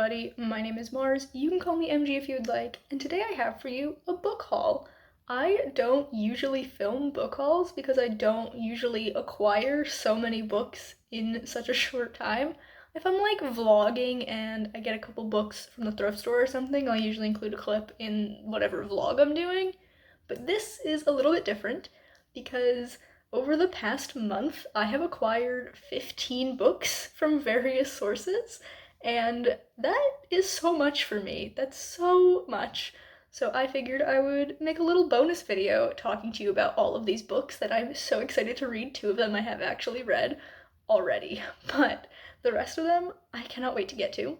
everybody, my name is Mars, you can call me MG if you would like, and today I have for you a book haul. I don't usually film book hauls because I don't usually acquire so many books in such a short time. If I'm like vlogging and I get a couple books from the thrift store or something, I'll usually include a clip in whatever vlog I'm doing. But this is a little bit different because over the past month, I have acquired 15 books from various sources, and that is so much for me. That's so much. So I figured I would make a little bonus video talking to you about all of these books that I'm so excited to read. Two of them I have actually read already, but the rest of them I cannot wait to get to.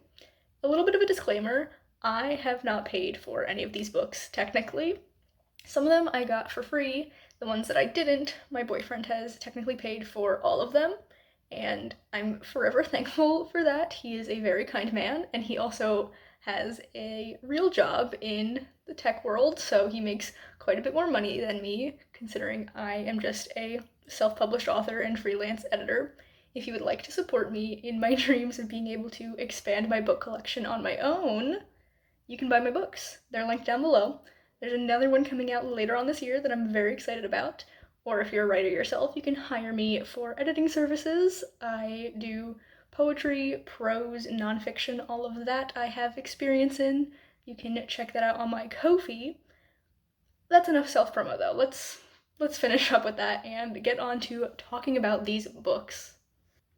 A little bit of a disclaimer, I have not paid for any of these books, technically. Some of them I got for free. The ones that I didn't, my boyfriend has technically paid for all of them, and I'm forever thankful for that. He is a very kind man, and he also has a real job in the tech world, so he makes quite a bit more money than me, considering I am just a self-published author and freelance editor. If you would like to support me in my dreams of being able to expand my book collection on my own, you can buy my books. They're linked down below. There's another one coming out later on this year that I'm very excited about. Or if you're a writer yourself, you can hire me for editing services. I do poetry, prose, nonfiction, all of that I have experience in. You can check that out on my Ko-fi. That's enough self-promo though. Let's finish up with that and get on to talking about these books.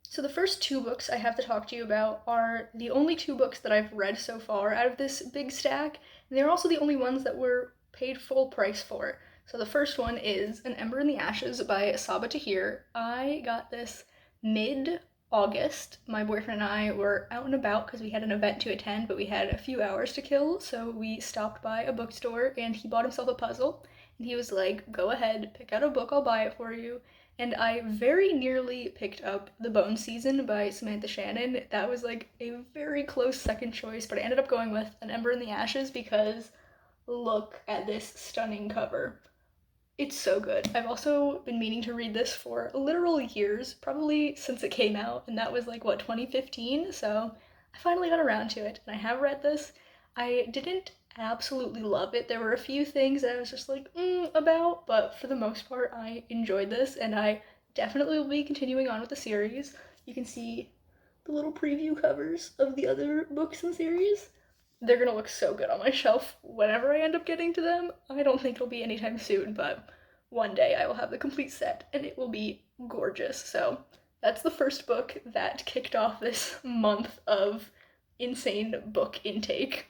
So the first two books I have to talk to you about are the only two books that I've read so far out of this big stack, and they're also the only ones that were paid full price for. So the first one is An Ember in the Ashes by Saba Tahir. I got this mid-August. My boyfriend and I were out and about because we had an event to attend, but we had a few hours to kill, so we stopped by a bookstore and he bought himself a puzzle. And he was like, go ahead, pick out a book, I'll buy it for you. And I very nearly picked up The Bone Season by Samantha Shannon. That was like a very close second choice, but I ended up going with An Ember in the Ashes because look at this stunning cover. It's so good. I've also been meaning to read this for literal years, probably since it came out, and that was like, what, 2015? So I finally got around to it, and I have read this. I didn't absolutely love it. There were a few things that I was just like, about, but for the most part, I enjoyed this, and I definitely will be continuing on with the series. You can see the little preview covers of the other books in the series. They're gonna look so good on my shelf whenever I end up getting to them. I don't think it'll be anytime soon, but one day I will have the complete set and it will be gorgeous. So that's the first book that kicked off this month of insane book intake.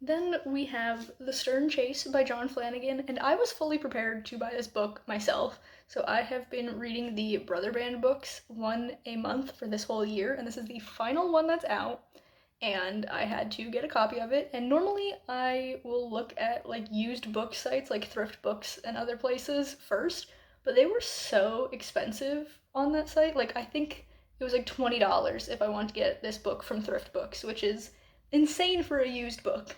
Then we have The Stern Chase by John Flanagan, and I was fully prepared to buy this book myself. So I have been reading the Brother Band books, one a month for this whole year, and this is the final one that's out, and I had to get a copy of it. And normally I will look at like used book sites like Thrift Books and other places first, but they were so expensive on that site. Like I think it was like $20 if I wanted to get this book from Thrift Books, which is insane for a used book.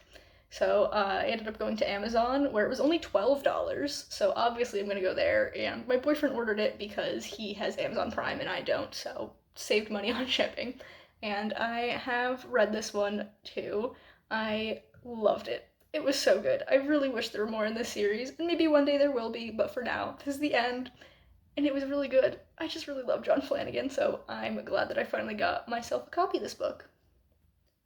So I ended up going to Amazon where it was only $12. So obviously I'm gonna go there, and my boyfriend ordered it because he has Amazon Prime and I don't, so saved money on shipping. And I have read this one too. I loved it. It was so good. I really wish there were more in this series, and maybe one day there will be, but for now, this is the end. And it was really good. I just really love John Flanagan, so I'm glad that I finally got myself a copy of this book.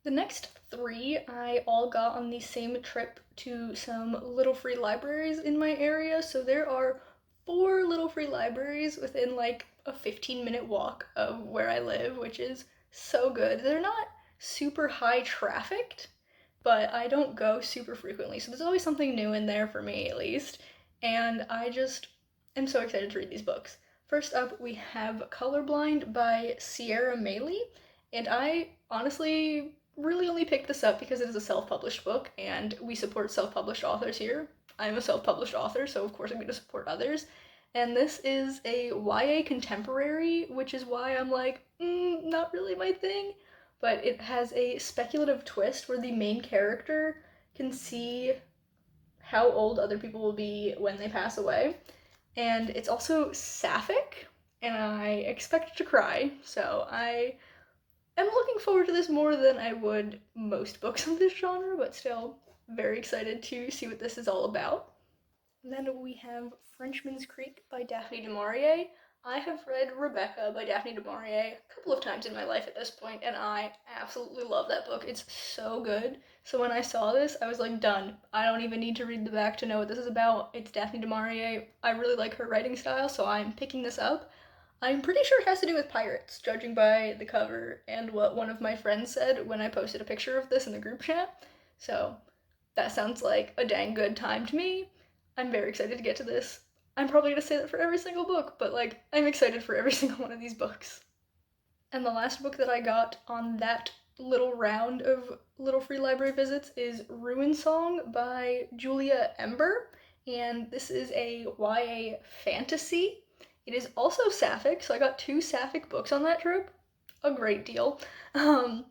The next three I all got on the same trip to some little free libraries in my area. So there are 4 little free libraries within like a 15-minute walk of where I live, which is so good. They're not super high trafficked, but I don't go super frequently. So there's always something new in there for me at least. And I just am so excited to read these books. First up, we have Colorblind by Sierra Maley. And I honestly really only picked this up because it is a self-published book, and we support self-published authors here. I'm a self-published author, so of course I'm going to support others. And this is a YA contemporary, which is why I'm like, not really my thing. But it has a speculative twist where the main character can see how old other people will be when they pass away. And it's also sapphic, and I expect to cry, so I am looking forward to this more than I would most books of this genre, but still very excited to see what this is all about. Then we have Frenchman's Creek by Daphne du Maurier. I have read Rebecca by Daphne du Maurier a couple of times in my life at this point, and I absolutely love that book. It's so good. So when I saw this, I was like, done. I don't even need to read the back to know what this is about. It's Daphne du Maurier. I really like her writing style, so I'm picking this up. I'm pretty sure it has to do with pirates, judging by the cover and what one of my friends said when I posted a picture of this in the group chat. So that sounds like a dang good time to me. I'm very excited to get to this. I'm probably gonna say that for every single book, but like, I'm excited for every single one of these books. And the last book that I got on that little round of little free library visits is Ruin Song by Julia Ember, and this is a YA fantasy. It is also sapphic, so I got two sapphic books on that trip. A great deal. Um,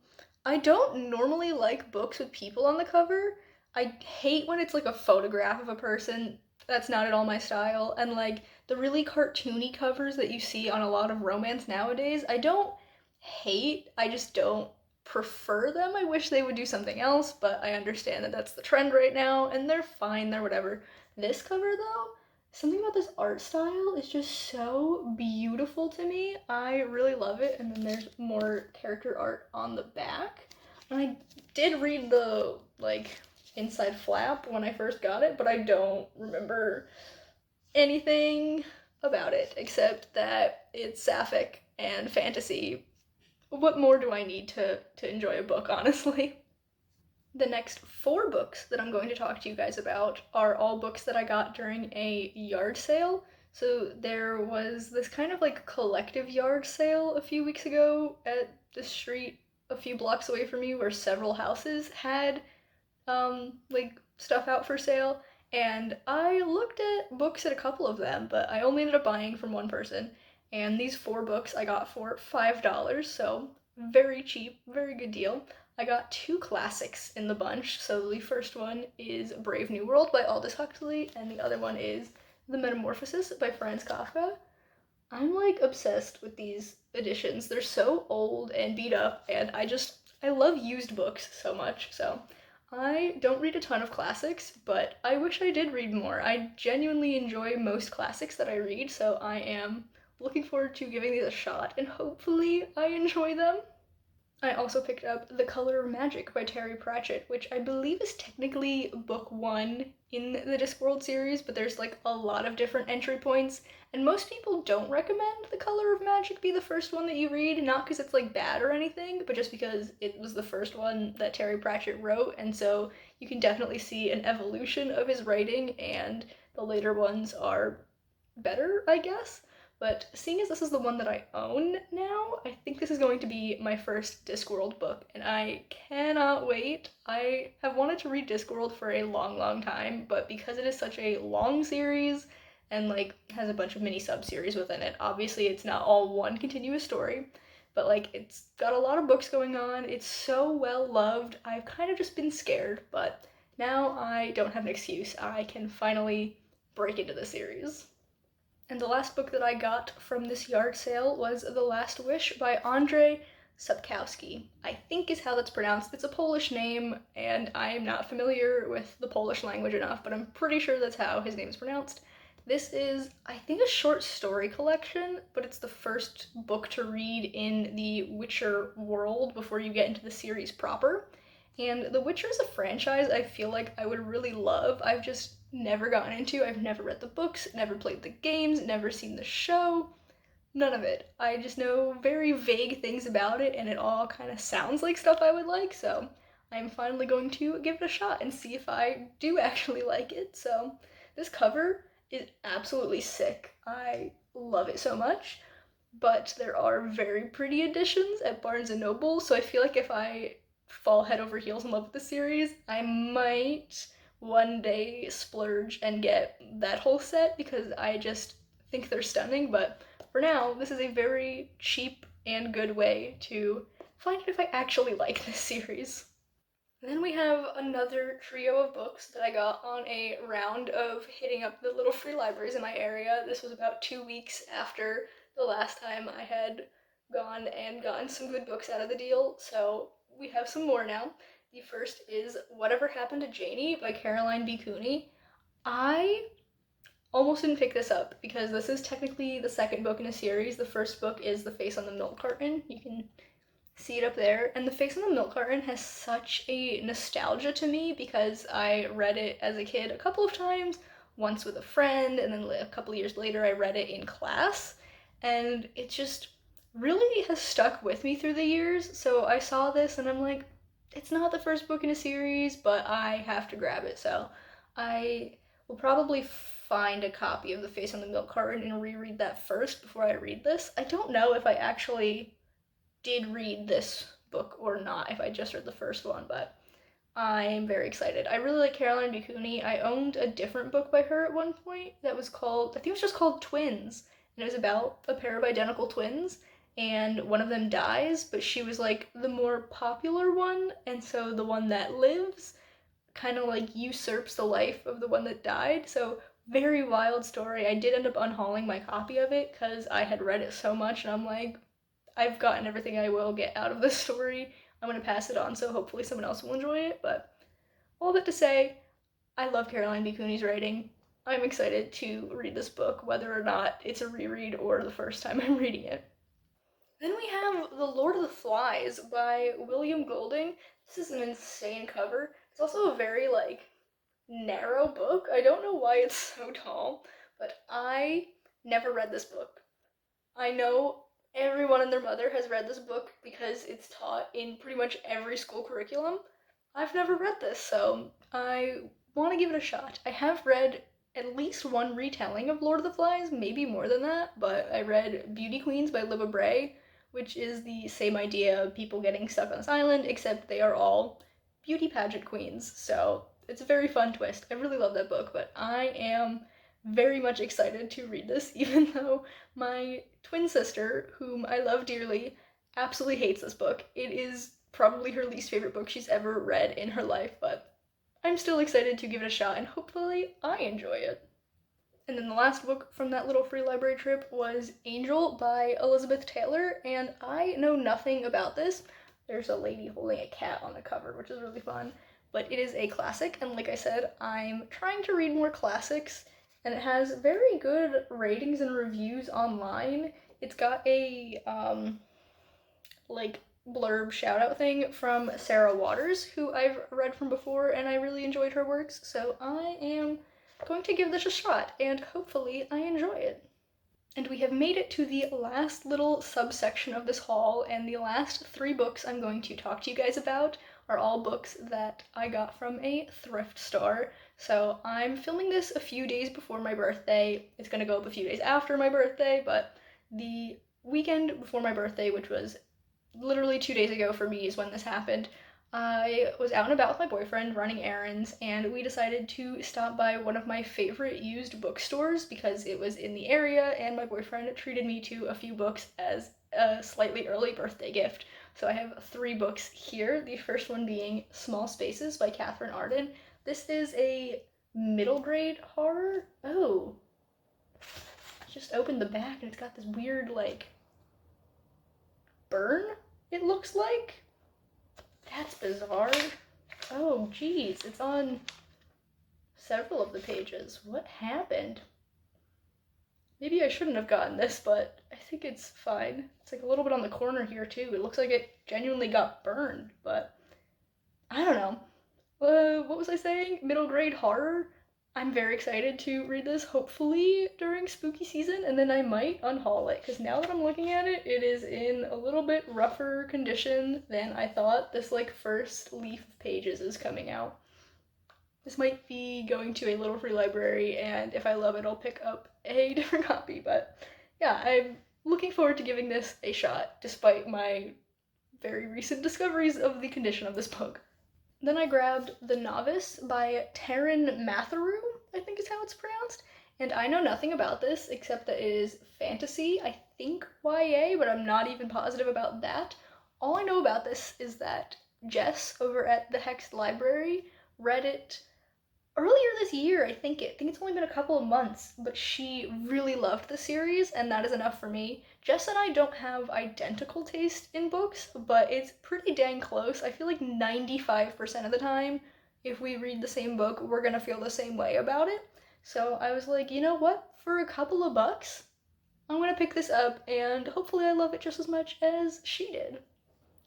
I don't normally like books with people on the cover. I hate when it's like a photograph of a person. That's not at all my style. And like the really cartoony covers that you see on a lot of romance nowadays, I don't hate, I just don't prefer them. I wish they would do something else, but I understand that that's the trend right now, and they're fine, they're whatever. This cover, though, something about this art style is just so beautiful to me. I really love it, and then there's more character art on the back. And I did read the, like, inside flap when I first got it, but I don't remember anything about it except that it's sapphic and fantasy. What more do I need to enjoy a book, honestly? The next four books that I'm going to talk to you guys about are all books that I got during a yard sale. So there was this kind of like collective yard sale a few weeks ago at the street a few blocks away from me where several houses had like stuff out for sale, and I looked at books at a couple of them, but I only ended up buying from one person. And these four books I got for $5, so very cheap, very good deal. I got two classics in the bunch. So the first one is Brave New World by Aldous Huxley, and the other one is The Metamorphosis by Franz Kafka. I'm like obsessed with these editions. They're so old and beat up, and I love used books so much. So I don't read a ton of classics, but I wish I did read more. I genuinely enjoy most classics that I read, so I am looking forward to giving these a shot, and hopefully I enjoy them. I also picked up The Color of Magic by Terry Pratchett, which I believe is technically book one in the Discworld series, but there's like a lot of different entry points, and most people don't recommend The Color of Magic be the first one that you read, not because it's like bad or anything, but just because it was the first one that Terry Pratchett wrote, and so you can definitely see an evolution of his writing, and the later ones are better, I guess. But seeing as this is the one that I own now, I think this is going to be my first Discworld book, and I cannot wait. I have wanted to read Discworld for a long, long time, but because it is such a long series and like has a bunch of mini sub-series within it, obviously it's not all one continuous story, but like it's got a lot of books going on. It's so well loved. I've kind of just been scared, but now I don't have an excuse. I can finally break into the series. And the last book that I got from this yard sale was The Last Wish by Andrzej Sapkowski. I think is how that's pronounced. It's a Polish name, and I am not familiar with the Polish language enough, but I'm pretty sure that's how his name is pronounced. This is, I think, a short story collection, but it's the first book to read in the Witcher world before you get into the series proper. And The Witcher is a franchise I feel like I would really love. I've just never gotten into. I've never read the books, never played the games, never seen the show. None of it. I just know very vague things about it, and it all kind of sounds like stuff I would like, so I'm finally going to give it a shot and see if I do actually like it. So this cover is absolutely sick. I love it so much, but there are very pretty editions at Barnes& and Noble, so I feel like if I fall head over heels in love with the series, I might one day splurge and get that whole set because I just think they're stunning. But for now, this is a very cheap and good way to find out if I actually like this series. And then we have another trio of books that I got on a round of hitting up the little free libraries in my area. This was about 2 weeks after the last time I had gone and gotten some good books out of the deal, so we have some more now. The first is Whatever Happened to Janie by Caroline B. Cooney. I almost didn't pick this up because this is technically the second book in a series. The first book is The Face on the Milk Carton. You can see it up there. And The Face on the Milk Carton has such a nostalgia to me because I read it as a kid a couple of times, once with a friend, and then a couple of years later I read it in class. And it just really has stuck with me through the years. So I saw this and I'm like, it's not the first book in a series, but I have to grab it. So I will probably find a copy of The Face on the Milk Carton and reread that first before I read this. I don't know if I actually did read this book or not, if I just read the first one, but I'm very excited. I really like Caroline B. Cooney. I owned a different book by her at one point that was called, I think it was just called Twins, and it was about a pair of identical twins, and one of them dies, but she was like the more popular one, and so the one that lives kind of like usurps the life of the one that died. So very wild story. I did end up unhauling my copy of it because I had read it so much, and I'm like, I've gotten everything I will get out of this story. I'm going to pass it on, so hopefully someone else will enjoy it. But all that to say, I love Caroline B. Cooney's writing. I'm excited to read this book, whether or not it's a reread or the first time I'm reading it. Then we have The Lord of the Flies by William Golding. This is an insane cover. It's also a very, like, narrow book. I don't know why it's so tall, but I never read this book. I know everyone and their mother has read this book because it's taught in pretty much every school curriculum. I've never read this, so I want to give it a shot. I have read at least one retelling of Lord of the Flies, maybe more than that, but I read Beauty Queens by Libba Bray, which is the same idea of people getting stuck on this island, except they are all beauty pageant queens. So it's a very fun twist. I really love that book, but I am very much excited to read this, even though my twin sister, whom I love dearly, absolutely hates this book. It is probably her least favorite book she's ever read in her life, but I'm still excited to give it a shot and hopefully I enjoy it. And then the last book from that little free library trip was Angel by Elizabeth Taylor, and I know nothing about this. There's a lady holding a cat on the cover, which is really fun, but it is a classic, and like I said, I'm trying to read more classics, and it has very good ratings and reviews online. It's got a, like, blurb shout out thing from Sarah Waters, who I've read from before, and I really enjoyed her works, so I am going to give this a shot, and hopefully I enjoy it. And we have made it to the last little subsection of this haul, and the last three books I'm going to talk to you guys about are all books that I got from a thrift store. So I'm filming this a few days before my birthday. It's gonna go up a few days after my birthday, but the weekend before my birthday, which was literally 2 days ago for me, is when this happened. I was out and about with my boyfriend running errands, and we decided to stop by one of my favorite used bookstores because it was in the area, and my boyfriend treated me to a few books as a slightly early birthday gift. So I have three books here. The first one being Small Spaces by Catherine Arden. This is a middle grade horror. Oh, I just opened the back and it's got this weird, like, burn, it looks like. That's bizarre. Oh, geez, it's on several of the pages. What happened? Maybe I shouldn't have gotten this, but I think it's fine. It's like a little bit on the corner here, too. It looks like it genuinely got burned, but I don't know. What was I saying? Middle grade horror? I'm very excited to read this, hopefully during spooky season, and then I might unhaul it, because now that I'm looking at it, it is in a little bit rougher condition than I thought. This, like, first leaf of pages is coming out. This might be going to a little free library, and if I love it, I'll pick up a different copy, but yeah, I'm looking forward to giving this a shot, despite my very recent discoveries of the condition of this book. Then I grabbed The Novice by Taryn Matheru, I think is how it's pronounced, and I know nothing about this except that it is fantasy, I think YA, but I'm not even positive about that. All I know about this is that Jess over at the Hex Library read it earlier this year, I think it's only been a couple of months, but she really loved the series, and that is enough for me. Jess and I don't have identical taste in books, but it's pretty dang close. I feel like 95% of the time, if we read the same book, we're gonna feel the same way about it. So I was like, you know what? For a couple of bucks, I'm gonna pick this up, and hopefully I love it just as much as she did.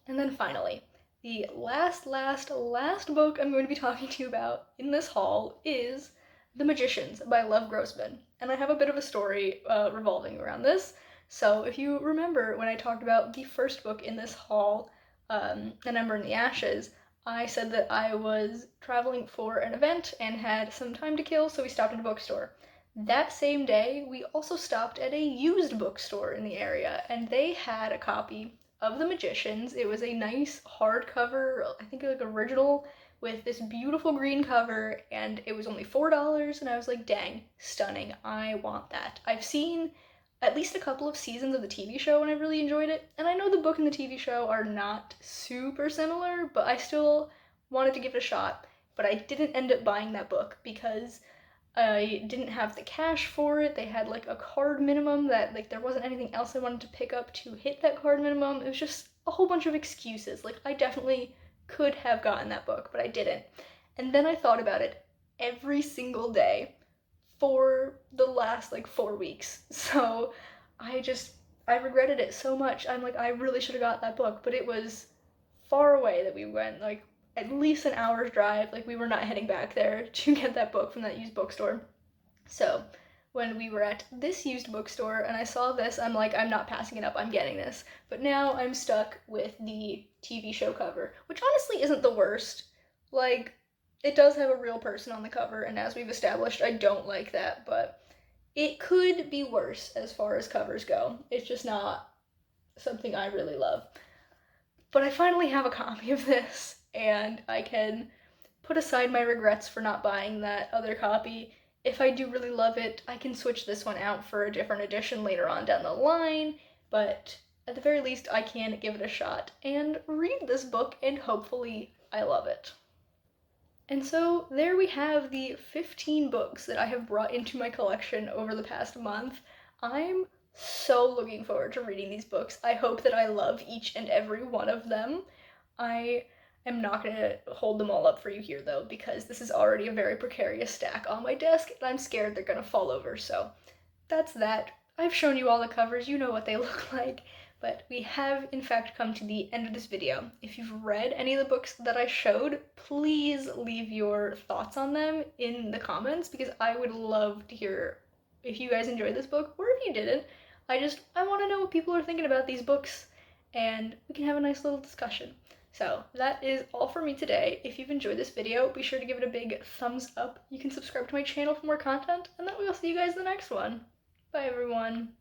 And then finally, the last book I'm going to be talking to you about in this haul is The Magicians by Lev Grossman. And I have a bit of a story revolving around this. So if you remember when I talked about the first book in this haul, An Ember in the Ashes, I said that I was traveling for an event and had some time to kill, so we stopped at a bookstore. That same day, we also stopped at a used bookstore in the area, and they had a copy of The Magicians. It was a nice hardcover, I think like original, with this beautiful green cover, and it was only $4, and I was like, dang, stunning, I want that. I've seen at least a couple of seasons of the TV show and I really enjoyed it, and I know the book and the TV show are not super similar, but I still wanted to give it a shot. But I didn't end up buying that book because I didn't have the cash for it. They had like a card minimum that like there wasn't anything else I wanted to pick up to hit that card minimum. It was just a whole bunch of excuses. Like I definitely could have gotten that book, but I didn't. And then I thought about it every single day for the last like 4 weeks. So I regretted it so much. I'm like I really should have got that book, but it was far away that we went. Like at least an hour's drive. Like we were not heading back there to get that book from that used bookstore. So when we were at this used bookstore and I saw this, I'm like, I'm not passing it up, I'm getting this. But now I'm stuck with the TV show cover, which honestly isn't the worst. Like, it does have a real person on the cover, and as we've established, I don't like that, but it could be worse as far as covers go. It's just not something I really love. But I finally have a copy of this, and I can put aside my regrets for not buying that other copy. If I do really love it, I can switch this one out for a different edition later on down the line, but at the very least, I can give it a shot and read this book, and hopefully, I love it. And so there we have the 15 books that I have brought into my collection over the past month. I'm so looking forward to reading these books. I hope that I love each and every one of them. I am not going to hold them all up for you here though, because this is already a very precarious stack on my desk, and I'm scared they're going to fall over. So that's that. I've shown you all the covers, you know what they look like, but we have in fact come to the end of this video. If you've read any of the books that I showed, please leave your thoughts on them in the comments because I would love to hear if you guys enjoyed this book or if you didn't. I want to know what people are thinking about these books and we can have a nice little discussion. So that is all for me today. If you've enjoyed this video, be sure to give it a big thumbs up. You can subscribe to my channel for more content, and then we'll see you guys in the next one. Bye everyone.